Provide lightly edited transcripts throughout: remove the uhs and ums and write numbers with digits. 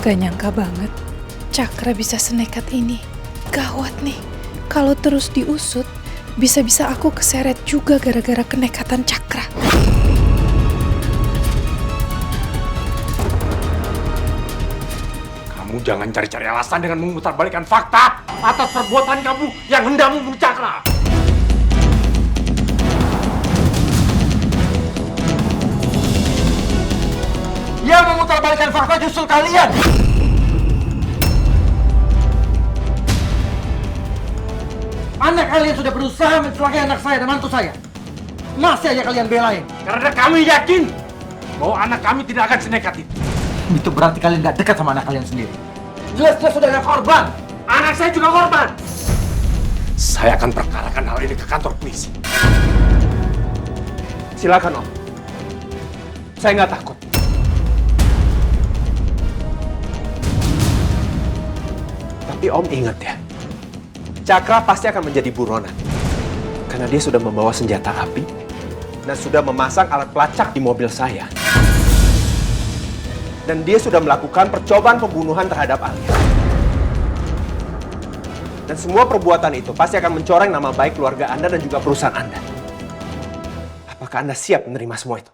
Gak nyangka banget Cakra bisa senekat ini. Gawat nih, kalau terus diusut, bisa-bisa aku keseret juga gara-gara kenekatan Cakra. Kamu jangan cari-cari alasan dengan memutarbalikkan fakta atas perbuatan kamu yang hendak membunuh Cakra. Yang memutarbalikkan fakta justru kalian. Anak kalian sudah berusaha mencelakai anak saya dan mantu saya. Masih aja kalian belain. Karena kami yakin bahwa anak kami tidak akan senekat itu. Itu berarti kalian gak dekat sama anak kalian sendiri. Jelas-jelas sudah ada korban. Anak saya juga korban. Saya akan perkarakan hal ini ke kantor polisi. Silakan, Om. Saya nggak takut. Tapi Om ingat ya, Cakra pasti akan menjadi buronan. Karena dia sudah membawa senjata api dan sudah memasang alat pelacak di mobil saya. Dan dia sudah melakukan percobaan pembunuhan terhadap Alia. Dan semua perbuatan itu pasti akan mencoreng nama baik keluarga Anda dan juga perusahaan Anda. Apakah Anda siap menerima semua itu?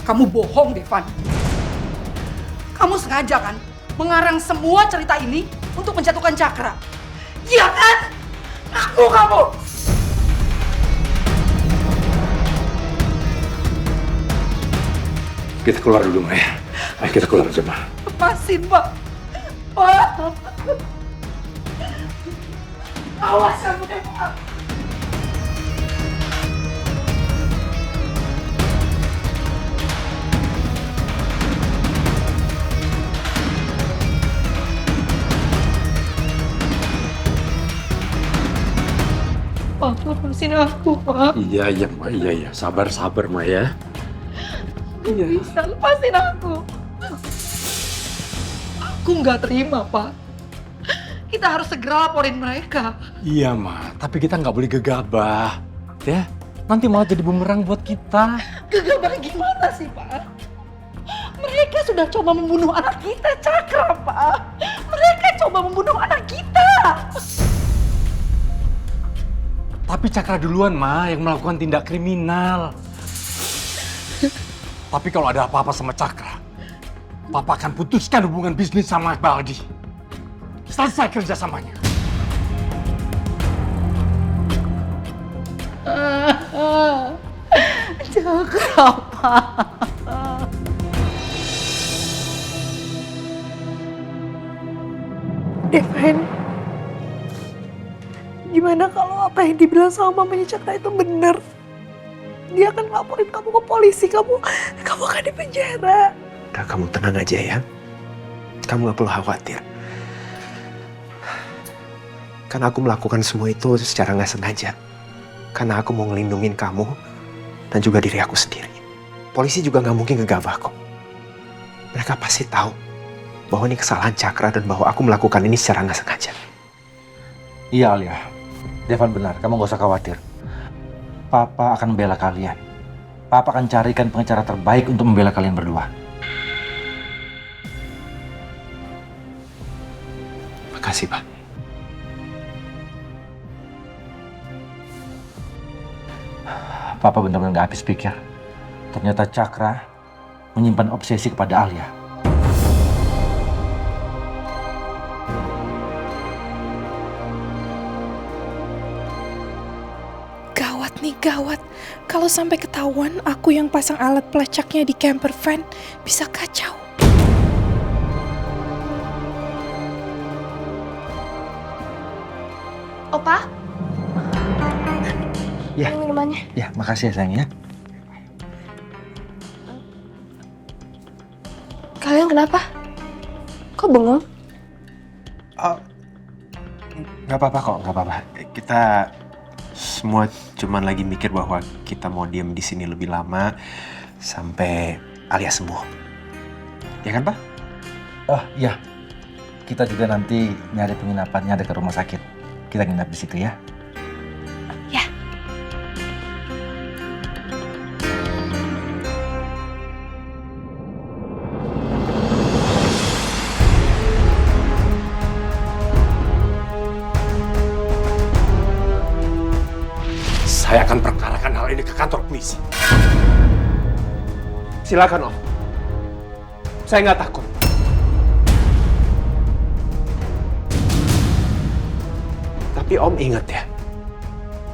Kamu bohong, Devan. Kamu sengaja kan mengarang semua cerita ini untuk menjatuhkan Cakra. Iya kan? Aku kamu. Kita keluar dulu, Maya. Ayo kita keluar aja, Ma. Lepasin, Pak. Pak. Awas kamu, Devan. Pak, lepasin aku, Pak. Iya, Ma. Iya. Sabar, Ma ya. Iya. Bisa lepasin aku. Aku nggak terima, Pak. Kita harus segera laporin mereka. Iya, Ma. Tapi kita nggak boleh gegabah. Ya, nanti malah jadi bumerang buat kita. Gegabah gimana sih, Pak? Mereka sudah coba membunuh anak kita, Cakra, Pak. Mereka coba membunuh anak kita. Tapi Cakra duluan, Ma, yang melakukan tindak kriminal. Tapi kalau ada apa-apa sama Cakra, Papa akan putuskan hubungan bisnis sama Baldi. Selesai kerjasamanya. Cakra, Pak. Devan, gimana kalau apa yang dibilang sama mamanya Cakra itu benar? Dia akan laporin kamu ke polisi, kamu akan dipenjara. Udah, kamu tenang aja ya. Kamu gak perlu khawatir. Karena aku melakukan semua itu secara gak sengaja. Karena aku mau ngelindungin kamu dan juga diri aku sendiri. Polisi juga gak mungkin gegabah kok. Mereka pasti tahu bahwa ini kesalahan Cakra dan bahwa aku melakukan ini secara gak sengaja. Iya, Alia. Devan benar, kamu gak usah khawatir. Papa akan membela kalian. Papa akan carikan pengacara terbaik untuk membela kalian berdua. Makasih, Pak. Papa benar-benar gak habis pikir. Ternyata Cakra menyimpan obsesi kepada Alia. Gawat. Kalau sampai ketahuan aku yang pasang alat pelacaknya di camper van, bisa kacau. Opa? Ya. Minumannya. Ya, makasih ya sayang ya. Kalian kenapa? Kok bengong? Oh, gak apa-apa kok, gak apa-apa. Kita semua cuman lagi mikir bahwa kita mau diam di sini lebih lama sampai Alia sembuh. Ya kan, Pak? Oh iya, kita juga nanti nyari penginapannya dekat rumah sakit. kita nginap di situ ya. Ya. Saya akan perkarakan hal ini ke kantor polisi. Silakan, Om. Saya nggak takut. Tapi Om ingat ya,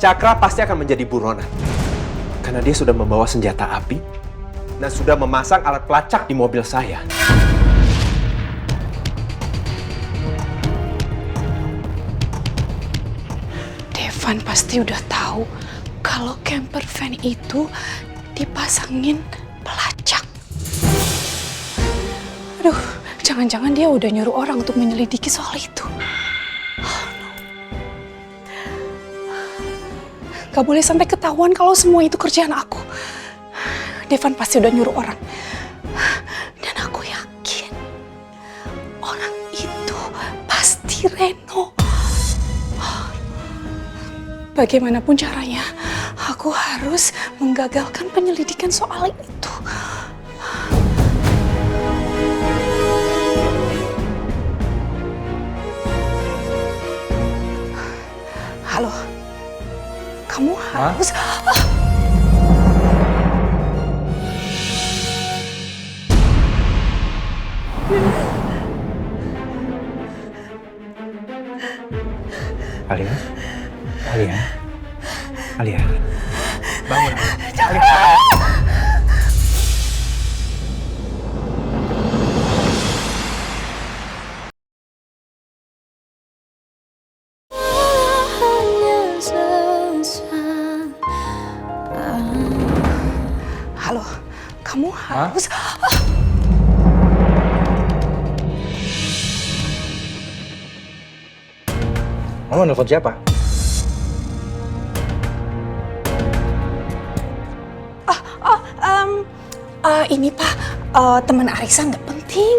Cakra pasti akan menjadi buronan. Karena dia sudah membawa senjata api dan sudah memasang alat pelacak di mobil saya. Devan pasti udah tahu kalau camper van itu dipasangin pelacak. Aduh, jangan-jangan dia udah nyuruh orang untuk menyelidiki soal itu. Gak boleh sampai ketahuan kalau semua itu kerjaan aku. Devan pasti udah nyuruh orang. Dan aku yakin orang itu pasti Reno. Bagaimanapun caranya, aku harus menggagalkan penyelidikan soal itu. Halo, kamu harus... Alia? Alia? Alia? Bangun. Halo, kamu harus... Mama nelfon siapa? Ini Pak, teman arisan nggak penting.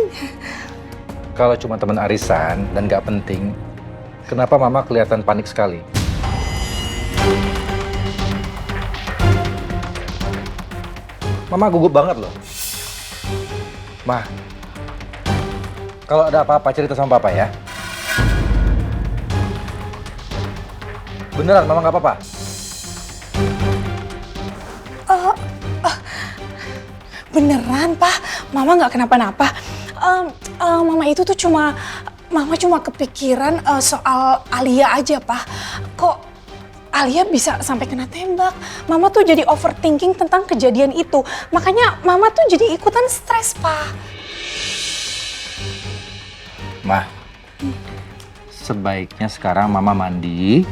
Kalau cuma teman arisan dan nggak penting, kenapa Mama kelihatan panik sekali? Mama gugup banget loh. Ma, kalau ada apa-apa cerita sama Papa ya. Beneran Mama nggak apa-apa? Beneran Pak, Mama nggak kenapa-napa. Mama cuma kepikiran soal Alia aja Pak. Kok Alia bisa sampai kena tembak? Mama tuh jadi overthinking tentang kejadian itu. Makanya Mama tuh jadi ikutan stres Pak. Ma, sebaiknya sekarang Mama mandi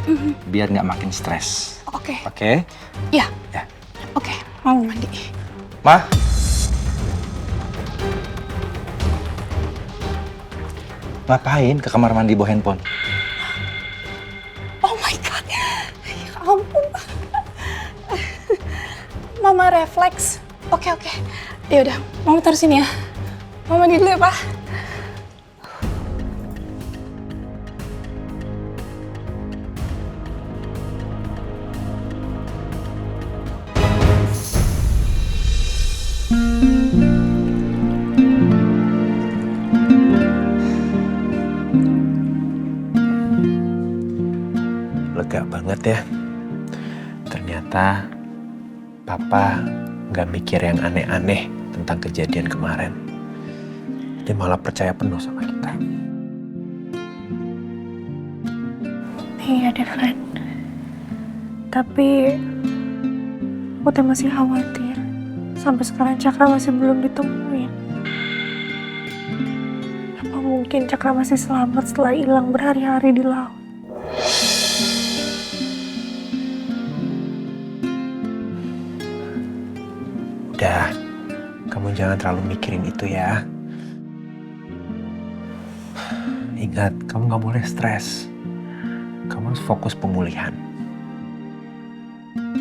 biar nggak makin stres. Oke. Oke? Ya. Ya. Oke, Mama mandi. Ma. Ngapain ke kamar mandi bawa handphone? Oh my God. Ya ampun. Mama refleks. Oke. Ya udah, Mama taruh sini ya. Mama mandi dulu ya, Pak. Lega banget ya. Ternyata Papa nggak mikir yang aneh-aneh tentang kejadian kemarin. Dia malah percaya penuh sama kita. Iya, Devan. Tapi aku tuh masih khawatir. Sampai sekarang Cakra masih belum ditemuin. Apa mungkin Cakra masih selamat setelah hilang berhari-hari di laut? Udah, kamu jangan terlalu mikirin itu ya. Ingat, kamu nggak boleh stres. Kamu harus fokus pemulihan.